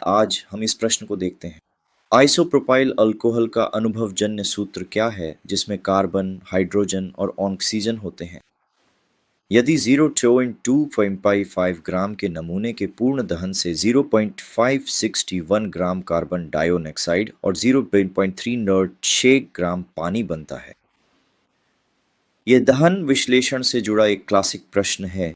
आज हम इस प्रश्न को देखते हैं। आइसोप्रोपाइल अल्कोहल का अनुभवजन्य सूत्र क्या है जिसमें कार्बन, हाइड्रोजन और ऑक्सीजन होते हैं? यदि 0.255 ग्राम के नमूने के पूर्ण दहन से 0.561 ग्राम कार्बन डाइऑक्साइड और 0.306 ग्राम पानी बनता है। यह दहन विश्लेषण से जुड़ा एक क्लासिक प्रश्न है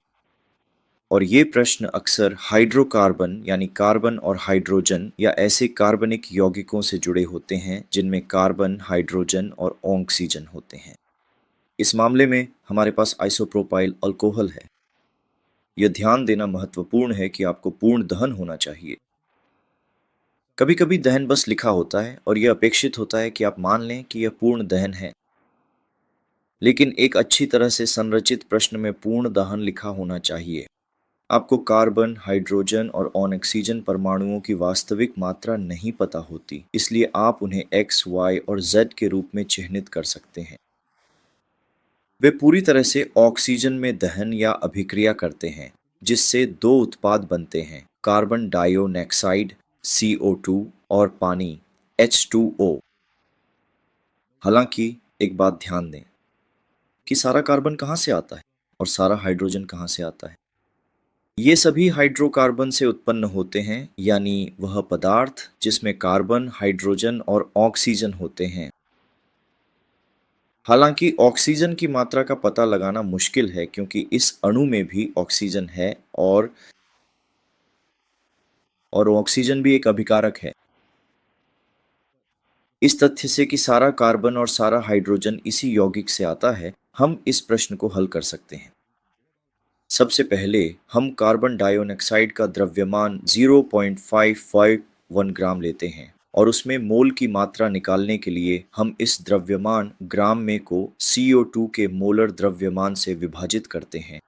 और ये प्रश्न अक्सर हाइड्रोकार्बन यानी कार्बन और हाइड्रोजन या ऐसे कार्बनिक यौगिकों से जुड़े होते हैं जिनमें कार्बन, हाइड्रोजन और ऑक्सीजन होते हैं। इस मामले में हमारे पास आइसोप्रोपाइल अल्कोहल है। यह ध्यान देना महत्वपूर्ण है कि आपको पूर्ण दहन होना चाहिए। कभी कभी दहन बस लिखा होता है और यह अपेक्षित होता है कि आप मान लें कि यह पूर्ण दहन है, लेकिन एक अच्छी तरह से संरचित प्रश्न में पूर्ण दहन लिखा होना चाहिए। आपको कार्बन, हाइड्रोजन और ऑक्सीजन परमाणुओं की वास्तविक मात्रा नहीं पता होती, इसलिए आप उन्हें X, Y और Z के रूप में चिह्नित कर सकते हैं। वे पूरी तरह से ऑक्सीजन में दहन या अभिक्रिया करते हैं, जिससे दो उत्पाद बनते हैं, कार्बन डाइऑक्साइड CO2 और पानी H2O। हालांकि एक बात ध्यान दें कि सारा कार्बन कहाँ से आता है और सारा हाइड्रोजन कहाँ से आता है। ये सभी हाइड्रोकार्बन से उत्पन्न होते हैं, यानी वह पदार्थ जिसमें कार्बन, हाइड्रोजन और ऑक्सीजन होते हैं। हालांकि ऑक्सीजन की मात्रा का पता लगाना मुश्किल है क्योंकि इस अणु में भी ऑक्सीजन है और ऑक्सीजन भी एक अभिकारक है। इस तथ्य से कि सारा कार्बन और सारा हाइड्रोजन इसी यौगिक से आता है, हम इस प्रश्न को हल कर सकते हैं। सबसे पहले हम कार्बन डाइऑक्साइड का द्रव्यमान 0.551 ग्राम लेते हैं और उसमें मोल की मात्रा निकालने के लिए हम इस द्रव्यमान ग्राम में को CO2 के मोलर द्रव्यमान से विभाजित करते हैं।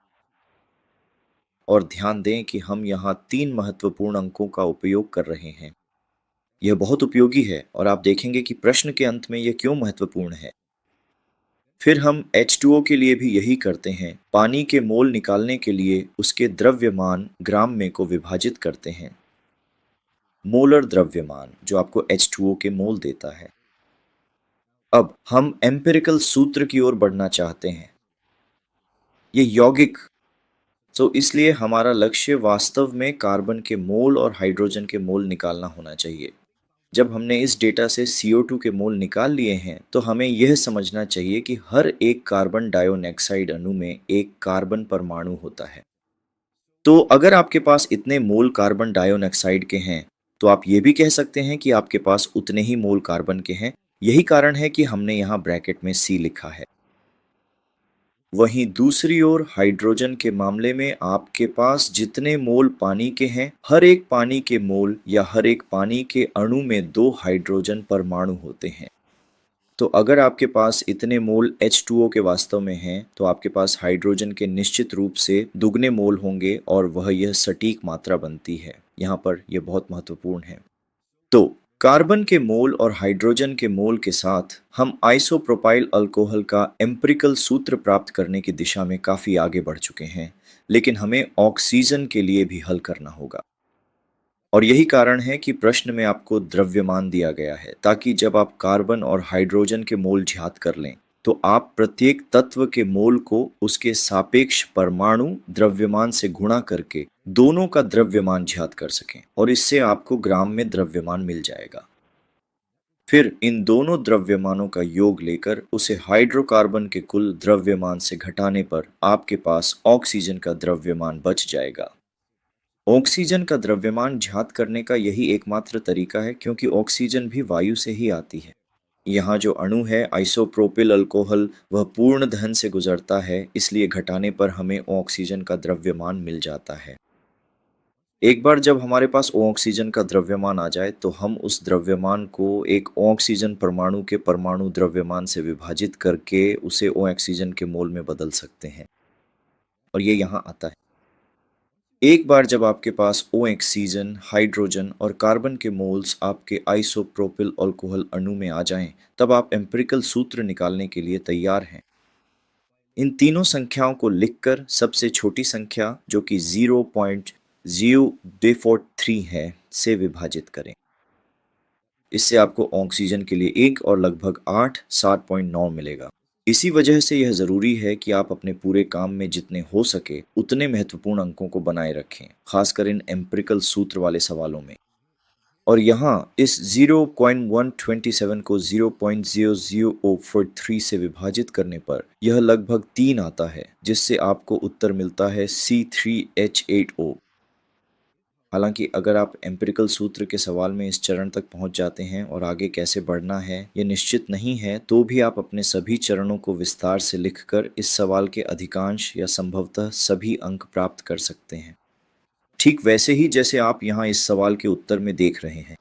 और ध्यान दें कि हम यहाँ 3 महत्वपूर्ण अंकों का उपयोग कर रहे हैं। यह बहुत उपयोगी है और आप देखेंगे कि प्रश्न के अंत में यह क्यों महत्वपूर्ण है। फिर हम H2O के लिए भी यही करते हैं। पानी के मोल निकालने के लिए उसके द्रव्यमान ग्राम में को विभाजित करते हैं। मोलर द्रव्यमान जो आपको H2O के मोल देता है। अब हम एम्पिरिकल सूत्र की ओर बढ़ना चाहते हैं। ये यौगिक, तो इसलिए हमारा लक्ष्य वास्तव में कार्बन के मोल और हाइड्रोजन के मोल निकालना होना चाहिए। जब हमने इस डेटा से CO2 के मोल निकाल लिए हैं, तो हमें यह समझना चाहिए कि हर एक कार्बन डाइऑक्साइड अणु में एक कार्बन परमाणु होता है। तो अगर आपके पास इतने मोल कार्बन डाइऑक्साइड के हैं, तो आप ये भी कह सकते हैं कि आपके पास उतने ही मोल कार्बन के हैं। यही कारण है कि हमने यहाँ ब्रैकेट में C लिखा है। वहीं दूसरी ओर हाइड्रोजन के मामले में आपके पास जितने मोल पानी के हैं, हर एक पानी के मोल या हर एक पानी के अणु में 2 हाइड्रोजन परमाणु होते हैं। तो अगर आपके पास इतने मोल H2O के वास्तव में हैं, तो आपके पास हाइड्रोजन के निश्चित रूप से दुगने मोल होंगे और वह यह सटीक मात्रा बनती है। यहाँ पर यह बहुत महत्वपूर्ण है। तो कार्बन के मोल और हाइड्रोजन के मोल के साथ हम आइसोप्रोपाइल अल्कोहल का एम्पिरिकल सूत्र प्राप्त करने की दिशा में काफी आगे बढ़ चुके हैं, लेकिन हमें ऑक्सीजन के लिए भी हल करना होगा। और यही कारण है कि प्रश्न में आपको द्रव्यमान दिया गया है, ताकि जब आप कार्बन और हाइड्रोजन के मोल ज्ञात कर लें, तो आप प्रत्येक तत्व के मोल को उसके सापेक्ष परमाणु द्रव्यमान से गुणा करके दोनों का द्रव्यमान ज्ञात कर सकें और इससे आपको ग्राम में द्रव्यमान मिल जाएगा। फिर इन दोनों द्रव्यमानों का योग लेकर उसे हाइड्रोकार्बन के कुल द्रव्यमान से घटाने पर आपके पास ऑक्सीजन का द्रव्यमान बच जाएगा। ऑक्सीजन का द्रव्यमान ज्ञात करने का यही एकमात्र तरीका है, क्योंकि ऑक्सीजन भी वायु से ही आती है। यहाँ जो अणु है आइसोप्रोपिल अल्कोहल, वह पूर्ण दहन से गुजरता है, इसलिए घटाने पर हमें ऑक्सीजन का द्रव्यमान मिल जाता है। एक बार जब हमारे पास ऑक्सीजन का द्रव्यमान आ जाए, तो हम उस द्रव्यमान को एक ऑक्सीजन परमाणु के परमाणु द्रव्यमान से विभाजित करके उसे ऑक्सीजन के मोल में बदल सकते हैं और ये यहाँ आता है। एक बार जब आपके पास ऑक्सीजन, हाइड्रोजन और कार्बन के मोल्स आपके आइसोप्रोपिल अल्कोहल अणु में आ जाएं, तब आप एम्पिरिकल सूत्र निकालने के लिए तैयार हैं। इन तीनों संख्याओं को लिखकर सबसे छोटी संख्या जो कि 0.043 है, से विभाजित करें। इससे आपको ऑक्सीजन के लिए 1 और लगभग 8 7.9 मिलेगा। इसी वजह से यह ज़रूरी है कि आप अपने पूरे काम में जितने हो सके उतने महत्वपूर्ण अंकों को बनाए रखें, खासकर इन एम्पिरिकल सूत्र वाले सवालों में। और यहाँ इस 0.127 को 0.00043 से विभाजित करने पर यह लगभग 3 आता है, जिससे आपको उत्तर मिलता है C3H8O। हालांकि अगर आप एम्पिरिकल सूत्र के सवाल में इस चरण तक पहुंच जाते हैं और आगे कैसे बढ़ना है ये निश्चित नहीं है, तो भी आप अपने सभी चरणों को विस्तार से लिखकर इस सवाल के अधिकांश या संभवतः सभी अंक प्राप्त कर सकते हैं। ठीक वैसे ही जैसे आप यहाँ इस सवाल के उत्तर में देख रहे हैं।